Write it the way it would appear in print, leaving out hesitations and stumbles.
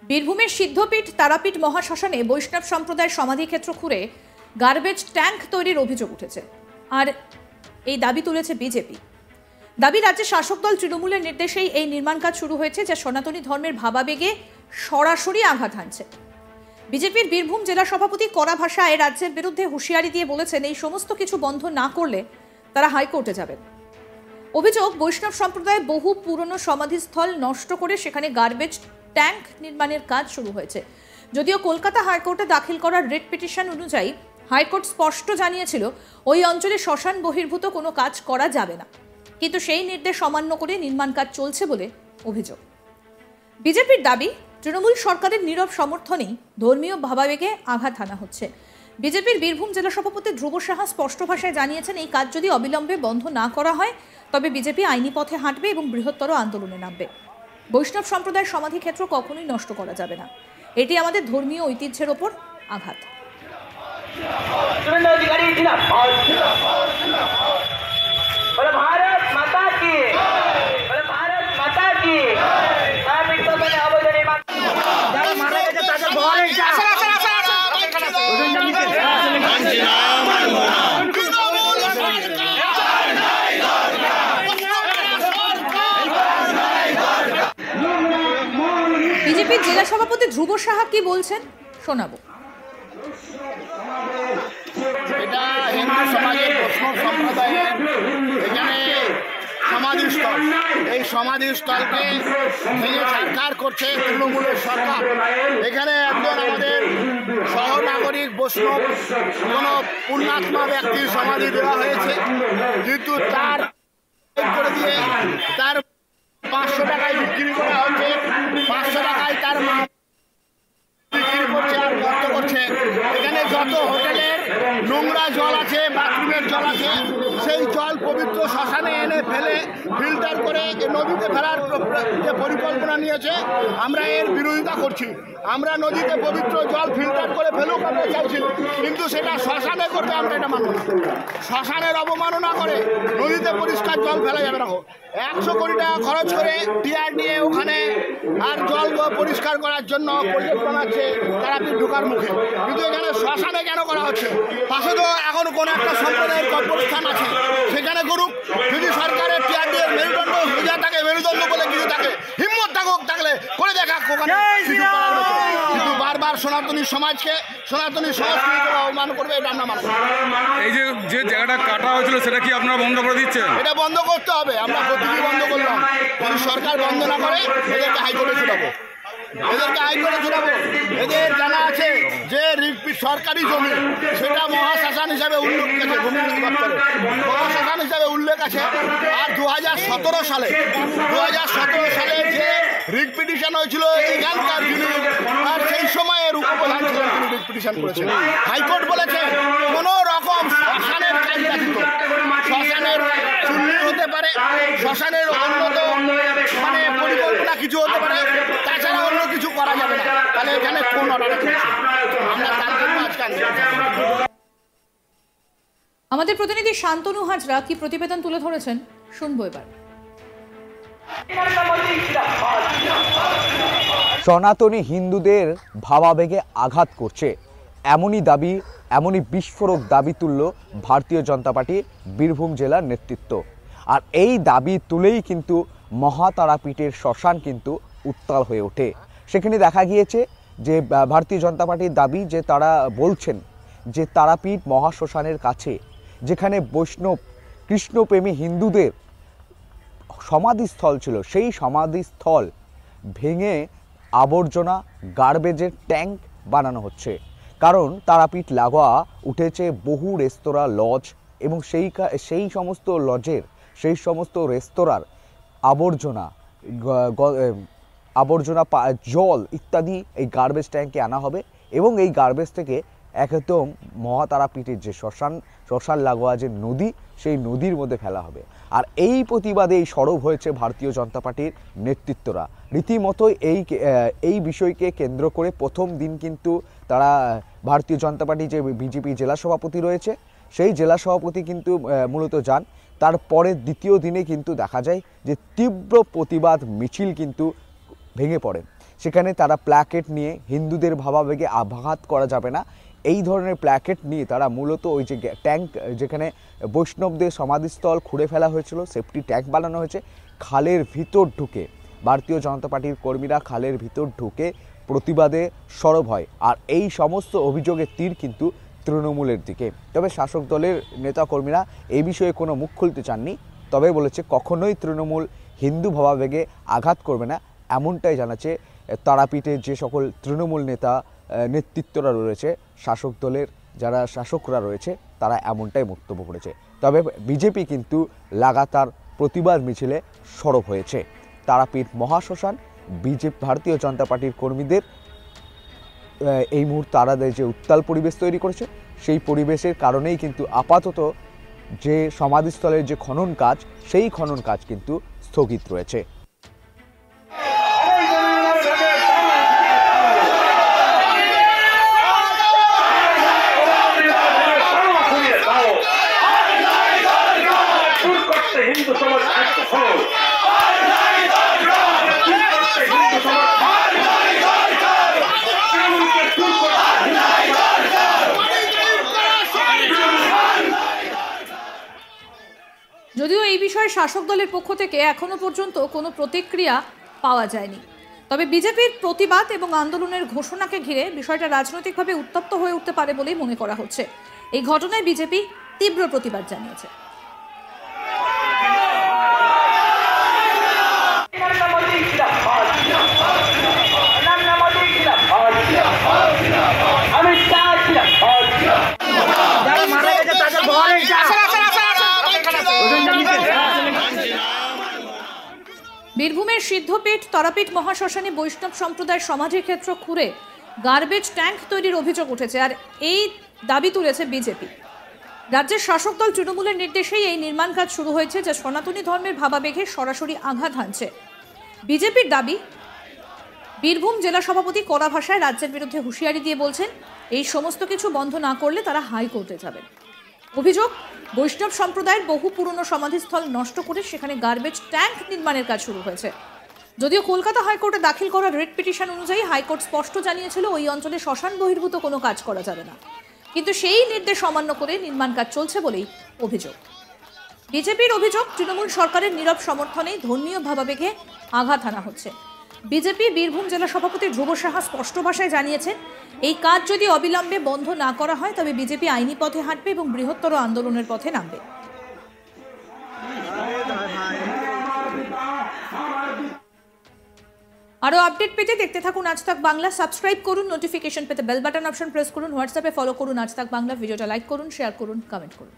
বীরভূমের সিদ্ধপীঠ তারাপীঠ মহাশ্মশানে বৈষ্ণব সম্প্রদায়ের সমাধিক্ষেত্র খুঁড়ে গার্বেজ ট্যাঙ্ক তৈরির অভিযোগ উঠেছে। আর এই দাবি তুলেছে বিজেপি। দাবি, রাজ্যের শাসক দল তৃণমূলের নির্দেশেই এই নির্মাণ কাজ শুরু হয়েছে, যা সনাতনী ধর্মের ভাবাবেগে সরাসরি আঘাত হানছে। বিজেপির বীরভূম জেলা সভাপতি কড়া ভাষায় রাজ্যের বিরুদ্ধে হুঁশিয়ারি দিয়ে বলেছেন, এই সমস্ত কিছু বন্ধ না করলে তারা হাইকোর্টে যাবেন। অভিযোগ, বৈষ্ণব সম্প্রদায়ের বহু পুরনো সমাধিস্থল নষ্ট করে সেখানে গার্বেজ ট্যাঙ্ক নির্মাণের কাজ শুরু হয়েছে। যদিও কলকাতা হাইকোর্টে দাখিল করা রিট পিটিশন অনুযায়ী হাইকোর্ট স্পষ্ট জানিয়েছিল ওই অঞ্চলে শ্মশান বহির্ভূত কোনো কাজ করা যাবে না, কিন্তু সেই নির্দেশ অমান্য করে নির্মাণ কাজ চলছে বলে অভিযোগ। বিজেপির দাবি, তৃণমূল সরকারের নীরব সমর্থনেই ধর্মীয় ভাবাবেগে আঘাত হানা হচ্ছে। বিজেপির বীরভূম জেলা সভাপতি ধ্রুব সাহা স্পষ্ট ভাষায় জানিয়েছেন, এই কাজ যদি অবিলম্বে বন্ধ না করা হয় তবে বিজেপি আইনি পথে হাঁটবে এবং বৃহত্তর আন্দোলনে নামবে। বৈষ্ণব সম্প্রদায়ের সমাধিক্ষেত্র কখনোই নষ্ট করা যাবে না, এটি আমাদের ধর্মীয় ঐতিহ্যের ওপর আঘাত। বিজেপির জেলা সভাপতি ধ্রুব সাহা কি বলছেন শোনাবো। এটা হিন্দু সমাজের বৈষ্ণব সম্প্রদায়ের এখানে সমাধিস্থল, এই সমাধিস্থলকে ভেঙে ছারখার করছে তৃণমূলের সরকার। এখানে একজন আমাদের সহনাগরিক বৈষ্ণব কোনো পুণ্যাত্মা ব্যক্তির সমাধি দেওয়া হয়েছে, কিন্তু তার করে দিয়ে তার 500 টাকায় বিক্রি করা হচ্ছে। 500 টাকায় তার মা বিক্রি করছে আর গর্ত করছে। এখানে যত হোটেলের নোংরা জল আছে, বাথরুমের জল আছে, সেই জল পবিত্র শ্মশানে এনে ফেলে ফিল্টার করে নদীতে ফেলার যে পরিকল্পনা নিয়েছে, আমরা এর বিরোধিতা করছি। আমরা নদীতে পবিত্র জল ফিল্টার করে ফেলুক আমরা চাইছি, কিন্তু সেটা শ্মশানে করতে আমরা এটা মানব না। শ্মশানের অবমাননা করে নদীতে পরিষ্কার জল ফেলা যাবে না। 100 কোটি টাকা খরচ করে টিআর নিয়ে ওখানে আর জল পরিষ্কার করার জন্য প্রজেক্ট বানাচ্ছে তারাপীঠ ঢোকার মুখে, কিন্তু এখানে শ্মশানে কেন করা হচ্ছে? পাশে তো এখন কোনো একটা সম্প্রদায়ের কবরস্থান আছে, সেখানে করুক। যদি সরকারের টিআর দিয়ে মেরুদণ্ড সোজা থাকে, মেরুদণ্ড বলে কিছু থাকে, হিম্মত থাকলে করে দেখা ওখানে কিছু করার মতো। কিন্তু বারবার সনাতনী সমাজকে, সনাতনী সংস্কৃতিকে অবমান করবে, এটা আমরা মানব না। এই যে জায়গাটা কাটা হয়েছিল সেটা কি আপনারা বন্ধ করে দিচ্ছেন? এটা বন্ধ করতে হবে। আমরা প্রতিদিন বন্ধ করলাম, যদি সরকার বন্ধ না করে এদেরকে হাইকোর্টে ছুটাবো। এদের জানা আছে যে সরকারি জমি সেটা মহাশ্মশান হিসাবে উল্লেখ আছে, ভূমি দপ্তরে মহাশ্মশান হিসাবে উল্লেখ আছে। আর 2017 সালে যে রিট পিটিশন হয়েছিল এখানকার যিনি, আর সেই সময়ের উপপ্রধান ছিলেন, তিনি রিট পিটিশন করেছেন। হাইকোর্ট বলেছে কোনো রকম শ্মশানের কাজ ব্যতীত, শ্মশানের চুল্লি হতে পারে, শ্মশানের উন্নত মানে পরিকল্পনা কিছু হতে পারে, তাছাড়া অন্য কিছু করা যাবে না। তাহলে এখানে কোন অর্ডার আমরা তার জন্য আজকাল। আমাদের প্রতিনিধি শান্তনু হাজরা কি প্রতিবেদন তুলে ধরেছেন শুনবো এবার। সনাতনী হিন্দুদের ভাবাবেগে আঘাত করছে, এমনই দাবি, এমনই বিস্ফোরক দাবি তুলল ভারতীয় জনতা পার্টির বীরভূম জেলার নেতৃত্ব। আর এই দাবি তুলেই কিন্তু মহাতারাপীঠের শ্মশান কিন্তু উত্তাল হয়ে ওঠে। সেখানে দেখা গিয়েছে যে ভারতীয় জনতা পার্টির দাবি যে তারা বলছেন যে তারাপীঠ মহাশ্মশানের কাছে যেখানে বৈষ্ণব কৃষ্ণপ্রেমী হিন্দুদের সমাধিস্থল ছিল, সেই সমাধিস্থল ভেঙে আবর্জনা গার্বেজের ট্যাঙ্ক বানানো হচ্ছে। কারণ তারাপীঠ লাগোয়া উঠেছে বহু রেস্তোরাঁ, লজ, এবং সেই সমস্ত লজের, সেই সমস্ত রেস্তোরাঁর আবর্জনা জল ইত্যাদি এই গার্বেজ ট্যাঙ্কে আনা হবে, এবং এই গার্বেজ থেকে একদম মহাতারাপীঠের যে শ্মশান লাগোয়া যে নদী, সেই নদীর মধ্যে ফেলা হবে। আর এই প্রতিবাদে সরব হয়েছে ভারতীয় জনতা পার্টির নেতৃত্বরা। রীতিমতো এই বিষয়কে কেন্দ্র করে প্রথম দিন কিন্তু তারা ভারতীয় জনতা পার্টি যে বিজেপি জেলা সভাপতি রয়েছে, সেই জেলা সভাপতি কিন্তু মূলত যান। তারপরের দ্বিতীয় দিনে কিন্তু দেখা যায় যে তীব্র প্রতিবাদ মিছিল কিন্তু ভেঙে পড়ে। সেখানে তারা প্ল্যাকেট নিয়ে হিন্দুদের ভাবাবেগে আঘাত করা যাবে না এই ধরনের প্ল্যাকেট নিয়ে তারা মূলত ওই যে ট্যাঙ্ক যেখানে বৈষ্ণবদের সমাধিস্থল খুঁড়ে ফেলা হয়েছিল সেফটি ট্যাঙ্ক বানানো হয়েছে খালের ভিতর ঢুকে ভারতীয় জনতা পার্টির কর্মীরা খালের ভিতর ঢুকে প্রতিবাদে সরব হয় আর এই সমস্ত অভিযোগের তীর কিন্তু তৃণমূলের দিকে। তবে শাসক দলের নেতাকর্মীরা এই বিষয়ে কোনো মুখ খুলতে চাননি, তবে বলেছে কখনোই তৃণমূল হিন্দু ভাবাবেগে আঘাত করবে না, এমনটাই জানাচ্ছে তারাপীঠের যে সকল তৃণমূল নেতৃত্বরা রয়েছে, শাসক দলের যারা শাসকরা রয়েছে তারা এমনটাই বক্তব্য করেছে। তবে বিজেপি কিন্তু লাগাতার প্রতিবাদ মিছিলে সরব হয়েছে। তারাপীঠ মহাশ্মশান বিজেপি ভারতীয় জনতা পার্টির কর্মীদের এই মুহূর্তে তারাদের যে উত্তাল পরিবেশ তৈরি করেছে সেই পরিবেশের কারণেই কিন্তু আপাতত যে সমাধিস্থলের যে খনন কাজ সেই খনন কাজ কিন্তু স্থগিত রয়েছে। যদিও এই বিষয়ে শাসক দলের পক্ষ থেকে এখনো পর্যন্ত কোনো প্রতিক্রিয়া পাওয়া যায়নি, তবে বিজেপির প্রতিবাদ এবং আন্দোলনের ঘোষণাকে ঘিরে বিষয়টা রাজনৈতিকভাবে উত্তপ্ত হয়ে উঠতে পারে বলেই মনে করা হচ্ছে। এই ঘটনায় বিজেপি তীব্র প্রতিবাদ জানিয়েছে। বীরভূমের সিদ্ধপীঠ তারাপীঠ মহাশ্মশানে বৈষ্ণব সম্প্রদায়ের সমাধিক্ষেত্র খুঁড়ে গার্বেজ ট্যাঙ্ক তৈরির অভিযোগ উঠেছে আর এই দাবি তুলেছে বিজেপি। রাজ্যের শাসক দল তৃণমূলের নির্দেশেই এই নির্মাণ কাজ শুরু হয়েছে, যা সনাতনী ধর্মের ভাবাবেগে সরাসরি আঘাত হানছে। বিজেপির দাবি, বীরভূম জেলা সভাপতি কড়া ভাষায় রাজ্যের বিরুদ্ধে হুঁশিয়ারি দিয়ে বলছেন এই সমস্ত কিছু বন্ধ না করলে তারা হাইকোর্টে যাবেন। অভিযোগ, বৈষ্ণব সম্প্রদায়ের বহু পুরনো সমাধিস্থল নষ্ট করে সেখানে গার্বেজ ট্যাঙ্ক নির্মাণের কাজ শুরু হয়েছে। যদিও কলকাতা হাইকোর্টে দাখিল করা রিট পিটিশন অনুযায়ী হাইকোর্ট স্পষ্ট জানিয়েছিল ওই অঞ্চলে শ্মশান বহির্ভূত কোনো কাজ করা যাবে না, কিন্তু সেই নির্দেশ অমান্য করে নির্মাণ কাজ চলছে বলেই অভিযোগ। বিজেপির অভিযোগ, তৃণমূল সরকারের নীরব সমর্থনে ধর্মীয় ভাবাবেগে আঘাত হানা হচ্ছে। বিজেপি বীরভূম জেলা সভাপতি ধ্রুব সাহা স্পষ্ট ভাষায় জানিয়েছেন এই কাজ যদি অবিলম্বে বন্ধ না করা হয় তবে বিজেপি আইনি পথে হাঁটবে এবং বৃহত্তর আন্দোলনের পথে নামবে। আরো আপডেট পেতে দেখতে থাকুন আজ তাক বাংলা। সাবস্ক্রাইব করুন, নোটিফিকেশন পেতে বেল বাটন অপশন প্রেস করুন, হোয়াটসঅ্যাপে ফলো করুন আজ তাক বাংলা, ভিডিওটা লাইক করুন, শেয়ার করুন, কমেন্ট করুন।